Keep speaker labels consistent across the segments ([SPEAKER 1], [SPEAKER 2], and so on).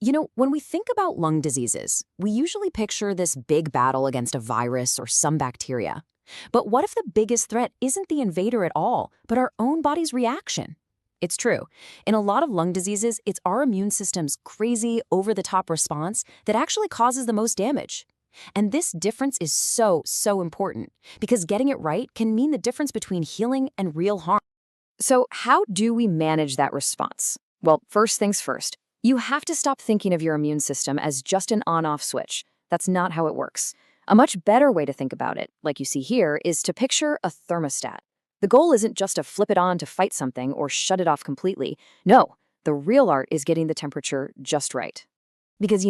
[SPEAKER 1] When we think about lung diseases, we usually picture this big battle against a virus or some bacteria. But what if the biggest threat isn't the invader at all, but our own body's reaction? It's true. In a lot of lung diseases, it's our immune system's crazy, over-the-top response that actually causes the most damage. And this difference is so important, because getting it right can mean the difference between healing and real harm. So how do we manage that response? Well, first things first. You have to stop thinking of your immune system as just an on-off switch. That's not how it works. A much better way to think about it, like you see here, is to picture a thermostat. The goal isn't just to flip it on to fight something or shut it off completely. No, the real art is getting the temperature just right. Because,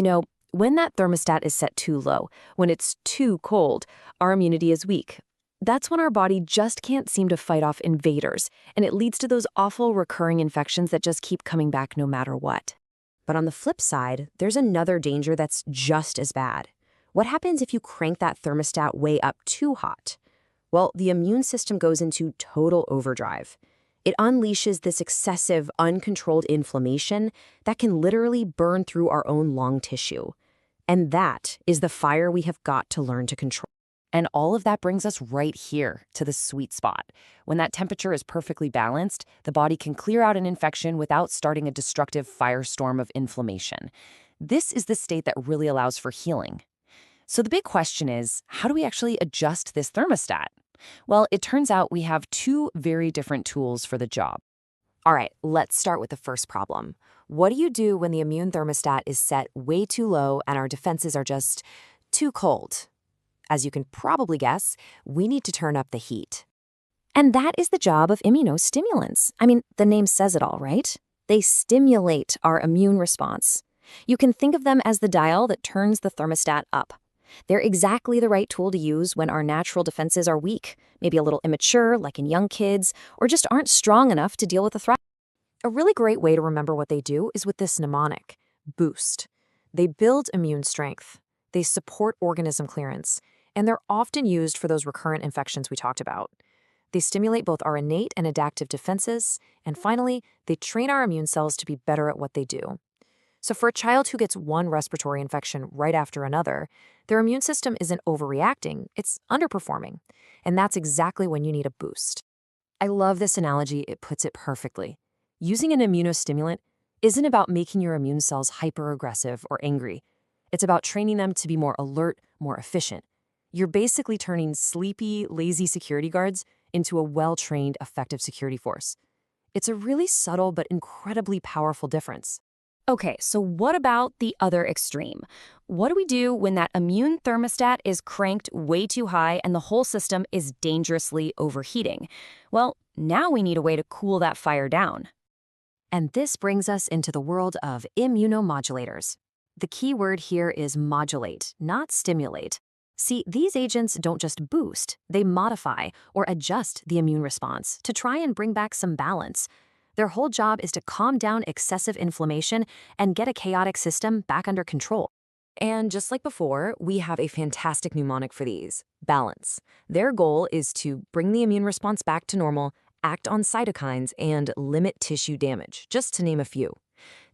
[SPEAKER 1] when that thermostat is set too low, when it's too cold, our immunity is weak. That's when our body just can't seem to fight off invaders, and it leads to those awful recurring infections that just keep coming back no matter what. But on the flip side, there's another danger that's just as bad. What happens if you crank that thermostat way up too hot? Well, the immune system goes into total overdrive. It unleashes this excessive, uncontrolled inflammation that can literally burn through our own lung tissue. And that is the fire we have got to learn to control. And all of that brings us right here to the sweet spot. When that temperature is perfectly balanced, the body can clear out an infection without starting a destructive firestorm of inflammation. This is the state that really allows for healing. So the big question is, how do we actually adjust this thermostat? Well, it turns out we have two very different tools for the job. All right, let's start with the first problem. What do you do when the immune thermostat is set way too low and our defenses are just too cold? As you can probably guess, we need to turn up the heat. And that is the job of immunostimulants. I mean, the name says it all, right? They stimulate our immune response. You can think of them as the dial that turns the thermostat up. They're exactly the right tool to use when our natural defenses are weak, maybe a little immature, like in young kids, or just aren't strong enough to deal with a threat. A really great way to remember what they do is with this mnemonic, boost. They build immune strength. They support organism clearance. And they're often used for those recurrent infections we talked about. They stimulate both our innate and adaptive defenses, and finally, they train our immune cells to be better at what they do. So for a child who gets one respiratory infection right after another, their immune system isn't overreacting, it's underperforming. And that's exactly when you need a boost. I love this analogy, it puts it perfectly. Using an immunostimulant isn't about making your immune cells hyper-aggressive or angry. It's about training them to be more alert, more efficient. You're basically turning sleepy, lazy security guards into a well-trained, effective security force. It's a really subtle but incredibly powerful difference. Okay, so what about the other extreme? What do we do when that immune thermostat is cranked way too high and the whole system is dangerously overheating? Well, now we need a way to cool that fire down. And this brings us into the world of immunomodulators. The key word here is modulate, not stimulate. See, these agents don't just boost, they modify or adjust the immune response to try and bring back some balance. Their whole job is to calm down excessive inflammation and get a chaotic system back under control. And just like before, we have a fantastic mnemonic for these, balance. Their goal is to bring the immune response back to normal, act on cytokines, and limit tissue damage, just to name a few.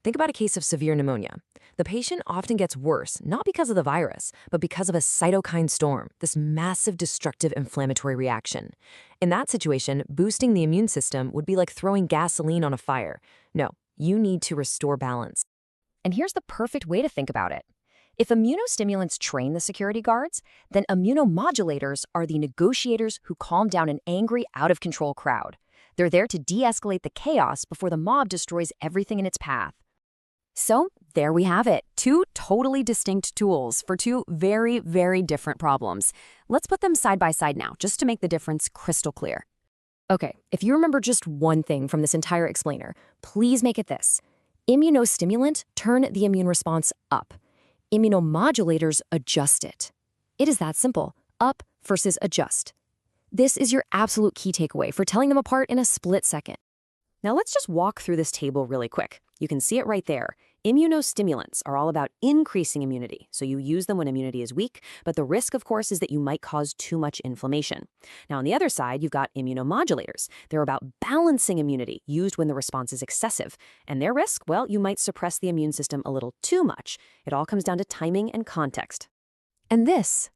[SPEAKER 1] Think about a case of severe pneumonia. The patient often gets worse, not because of the virus, but because of a cytokine storm, this massive destructive inflammatory reaction. In that situation, boosting the immune system would be like throwing gasoline on a fire. No, you need to restore balance. And here's the perfect way to think about it. If immunostimulants train the security guards, then immunomodulators are the negotiators who calm down an angry, out-of-control crowd. They're there to de-escalate the chaos before the mob destroys everything in its path. So there we have it, two totally distinct tools for two very, very different problems. Let's put them side by side now, just to make the difference crystal clear. Okay, if you remember just one thing from this entire explainer, please make it this. Immunostimulant turn the immune response up. Immunomodulators adjust it. It is that simple, up versus adjust. This is your absolute key takeaway for telling them apart in a split second. Now let's just walk through this table really quick. You can see it right there. Immunostimulants are all about increasing immunity, so you use them when immunity is weak, but the risk, of course, is that you might cause too much inflammation. Now, on the other side, you've got immunomodulators. They're about balancing immunity, used when the response is excessive. And their risk, well, you might suppress the immune system a little too much. It all comes down to timing and context. And this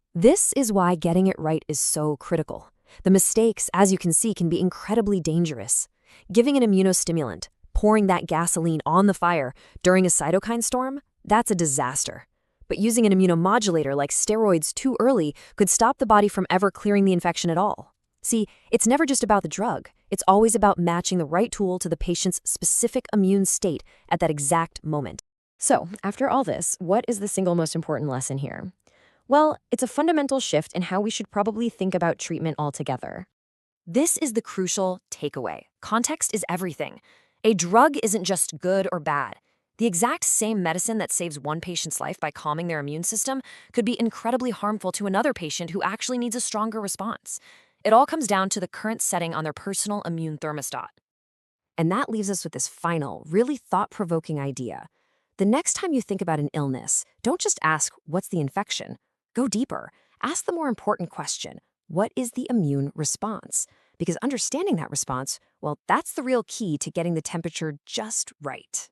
[SPEAKER 1] is why getting it right is so critical. The mistakes, as you can see, can be incredibly dangerous. Giving an immunostimulant, pouring that gasoline on the fire during a cytokine storm, that's a disaster. But using an immunomodulator like steroids too early could stop the body from ever clearing the infection at all. See, it's never just about the drug. It's always about matching the right tool to the patient's specific immune state at that exact moment. So, after all this, what is the single most important lesson here? Well, it's a fundamental shift in how we should probably think about treatment altogether. This is the crucial takeaway. Context is everything. A drug isn't just good or bad. The exact same medicine that saves one patient's life by calming their immune system could be incredibly harmful to another patient who actually needs a stronger response. It all comes down to the current setting on their personal immune thermostat. And that leaves us with this final, really thought-provoking idea. The next time you think about an illness, don't just ask, what's the infection? Go deeper. Ask the more important question, what is the immune response? Because understanding that response, well, that's the real key to getting the temperature just right.